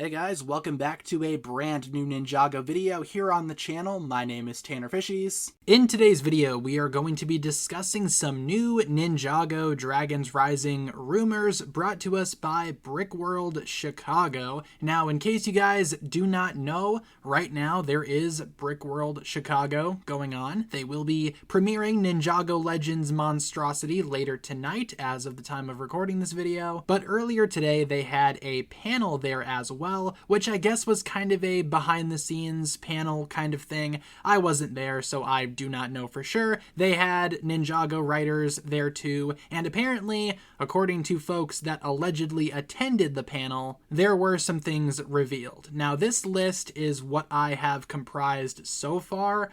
Hey guys, welcome back to a brand new Ninjago video here on the channel. My name is TannerFishies. In today's video, we are going to be discussing some new Ninjago Dragons Rising rumors brought to us by Brickworld Chicago. Now, in case you guys do not know, right now there is Brickworld Chicago going on. They will be premiering Ninjago Legends Monstrosity later tonight as of the time of recording this video, but earlier today they had a panel there as well, which I guess was kind of a behind-the-scenes panel kind of thing. I wasn't there, so I do not know for sure. They had Ninjago writers there too, and apparently, according to folks that allegedly attended the panel, there were some things revealed. Now, this list is what I have comprised so far,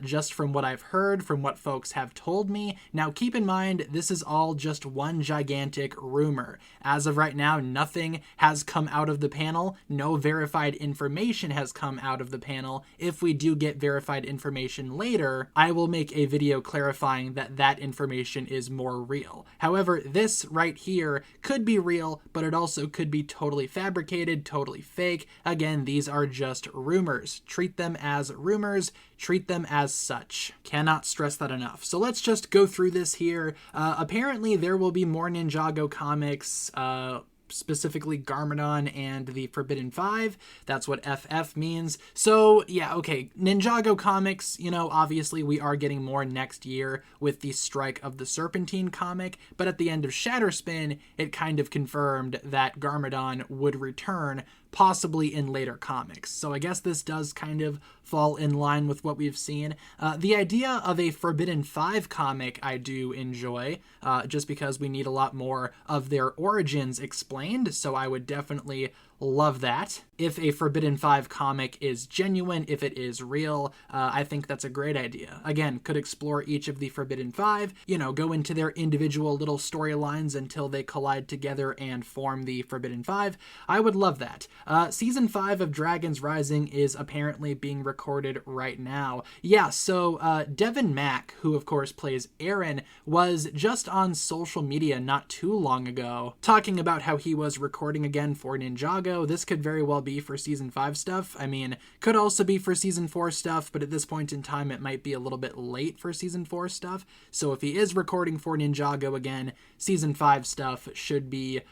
just from what I've heard, from what folks have told me. Now, keep in mind, this is all just one gigantic rumor. As of right now, nothing has come out of the panel. No verified information has come out of the panel. If we do get verified information later, I will make a video clarifying that that information is more real. However, this right here could be real, but it also could be totally fabricated, totally fake. Again, these are just rumors. Treat them as rumors. Treat them as such. Cannot stress that enough. So let's just go through this here. Apparently, there will be more Ninjago comics, specifically Garmadon and the Forbidden Five. That's what FF means. So yeah, okay, Ninjago comics, you know, obviously we are getting more next year with the Strike of the Serpentine comic, but at the end of Shatterspin, it kind of confirmed that Garmadon would return, possibly in later comics. So I guess this does kind of fall in line with what we've seen. The idea of a Forbidden Five comic I do enjoy, just because we need a lot more of their origins explained, so I would definitely love that. If a Forbidden Five comic is genuine, if it is real, I think that's a great idea. Again, could explore each of the Forbidden Five, you know, go into their individual little storylines until they collide together and form the Forbidden Five. I would love that. Season 5 of Dragons Rising is apparently being recorded right now. Yeah, so Devin Mack, who of course plays Aaron, was just on social media not too long ago talking about how he was recording again for Ninjago. This could very well be for Season 5 stuff. I mean, could also be for Season 4 stuff, but at this point in time, it might be a little bit late for Season 4 stuff. So if he is recording for Ninjago again, Season 5 stuff should be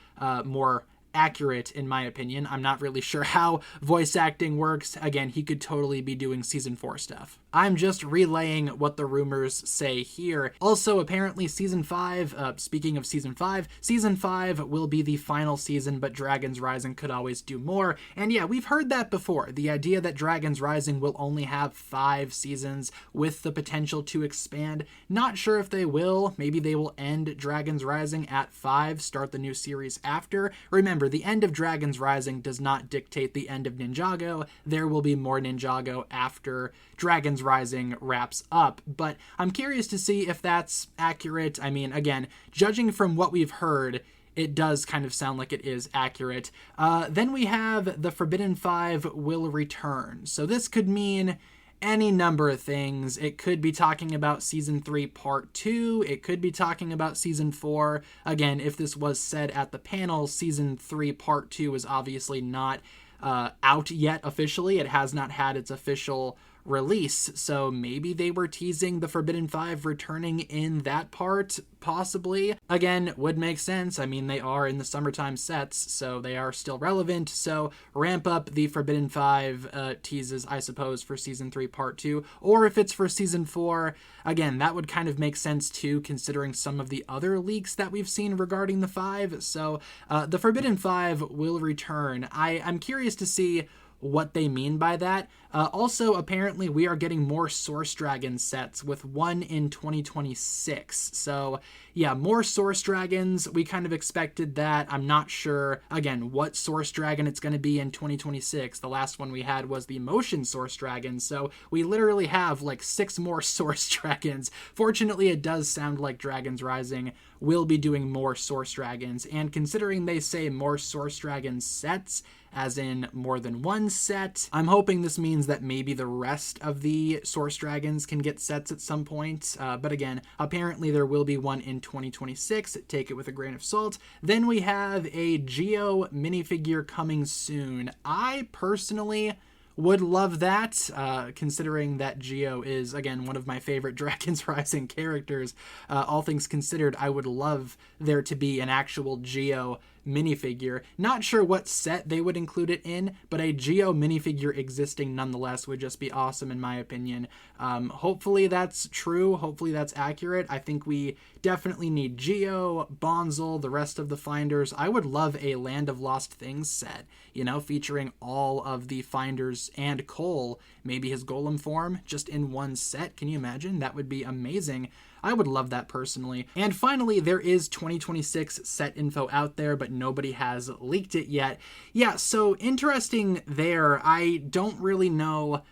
more accurate, in my opinion. I'm not really sure how voice acting works. Again, he could totally be doing Season 4 stuff. I'm just relaying what the rumors say here. Also, apparently Season 5, speaking of Season 5, Season 5 will be the final season, but Dragons Rising could always do more. And yeah, we've heard that before. The idea that Dragons Rising will only have 5 seasons with the potential to expand. Not sure if they will. Maybe they will end Dragons Rising at 5, start the new series after. Remember, the end of Dragons Rising does not dictate the end of Ninjago. There will be more Ninjago after Dragons Rising wraps up, but I'm curious to see if that's accurate. I mean, again, judging from what we've heard, it does kind of sound like it is accurate. Then we have the Forbidden Five will return. So this could mean any number of things. It could be talking about Season 3 Part 2. It could be talking about Season 4. Again, if this was said at the panel, Season 3 Part 2 is obviously not out yet officially. It has not had its official release, so maybe they were teasing the Forbidden Five returning in that part, possibly. Again, would make sense. I mean, they are in the summertime sets, so they are still relevant, so ramp up the Forbidden Five teases, I suppose, for Season 3 Part 2, or if it's for Season 4, again, that would kind of make sense too, considering some of the other leaks that we've seen regarding the Five, so the Forbidden Five will return. I'm curious to see what they mean by that. Also, apparently, we are getting more Source Dragon sets with one in 2026. So, yeah, more Source Dragons. We kind of expected that. I'm not sure, again, what Source Dragon it's going to be in 2026. The last one we had was the Motion Source Dragon. So, we literally have like 6 more Source Dragons. Fortunately, it does sound like Dragons Rising will be doing more Source Dragons. And considering they say more Source Dragon sets, as in more than one set, I'm hoping this means means that maybe the rest of the Source Dragons can get sets at some point. But again, apparently there will be one in 2026. Take it with a grain of salt. Then we have a Geo minifigure coming soon. I personally would love that, considering that Geo is, again, one of my favorite Dragons Rising characters. All things considered, I would love there to be an actual Geo minifigure. Not sure what set they would include it in, but a Geo minifigure existing nonetheless would just be awesome in my opinion. Hopefully that's true. Hopefully that's accurate. I think we definitely need Geo, Bonzel, the rest of the Finders. I would love a Land of Lost Things set, you know, featuring all of the Finders and Cole, maybe his Golem form, just in one set. Can you imagine? That would be amazing. I would love that personally. And finally, there is 2026 set info out there, but nobody has leaked it yet. Yeah, so interesting there. I don't really know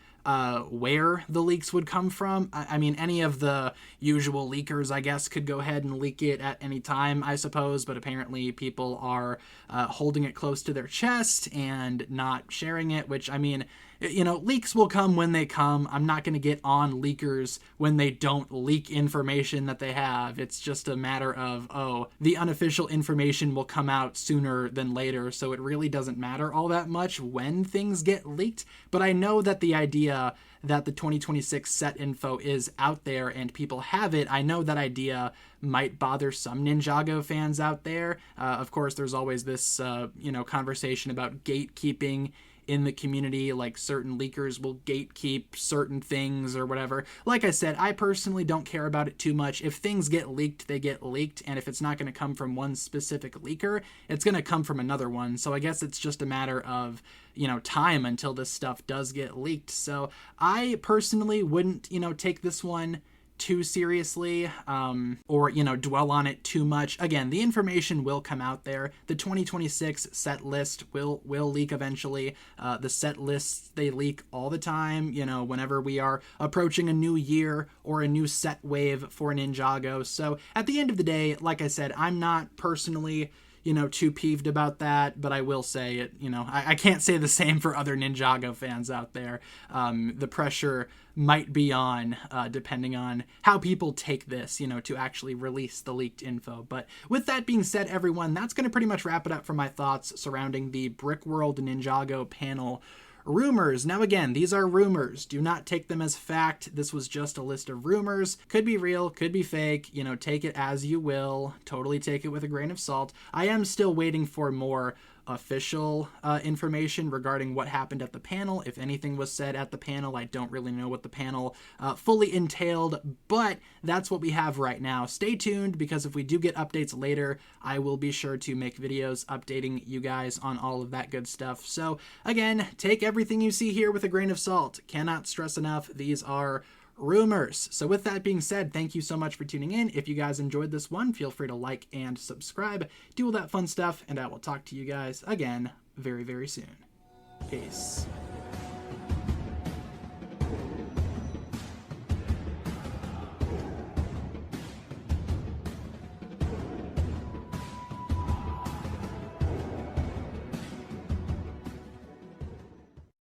where the leaks would come from. I mean, any of the usual leakers, I guess, could go ahead and leak it at any time, I suppose, but apparently people are holding it close to their chest and not sharing it, which, I mean, you know, leaks will come when they come. I'm not going to get on leakers when they don't leak information that they have. It's just a matter of, oh, the unofficial information will come out sooner than later, so it really doesn't matter all that much when things get leaked. But I know that the idea that the 2026 set info is out there and people have it, I know that idea might bother some Ninjago fans out there. Of course, there's always this, you know, conversation about gatekeeping in the community, like certain leakers will gatekeep certain things or whatever. Like I said, I personally don't care about it too much. If things get leaked, they get leaked, and if it's not going to come from one specific leaker, it's going to come from another one. So I guess it's just a matter of, you know, time until this stuff does get leaked. So I personally wouldn't, you know, take this one too seriously, or, you know, dwell on it too much. Again, the information will come out there. The 2026 set list will leak eventually. The set lists, they leak all the time, you know, whenever we are approaching a new year or a new set wave for Ninjago. So at the end of the day, like I said, I'm not personally, you know, too peeved about that, but I will say it, you know, I can't say the same for other Ninjago fans out there. The pressure might be on, depending on how people take this, you know, to actually release the leaked info. But with that being said, everyone, that's going to pretty much wrap it up for my thoughts surrounding the Brickworld Ninjago panel rumors. Now again, these are rumors. Do not take them as fact. This was just a list of rumors. Could be real, could be fake. You know, take it as you will. Totally take it with a grain of salt. I am still waiting for more official information regarding what happened at the panel. If anything was said at the panel, I don't really know what the panel fully entailed, but that's what we have right now. Stay tuned, because if we do get updates later, I will be sure to make videos updating you guys on all of that good stuff. So again, take everything you see here with a grain of salt. Cannot stress enough, these are rumors. So with that being said, thank you so much for tuning in. If you guys enjoyed this one, feel free to like and subscribe, do all that fun stuff, and I will talk to you guys again very, very soon. Peace.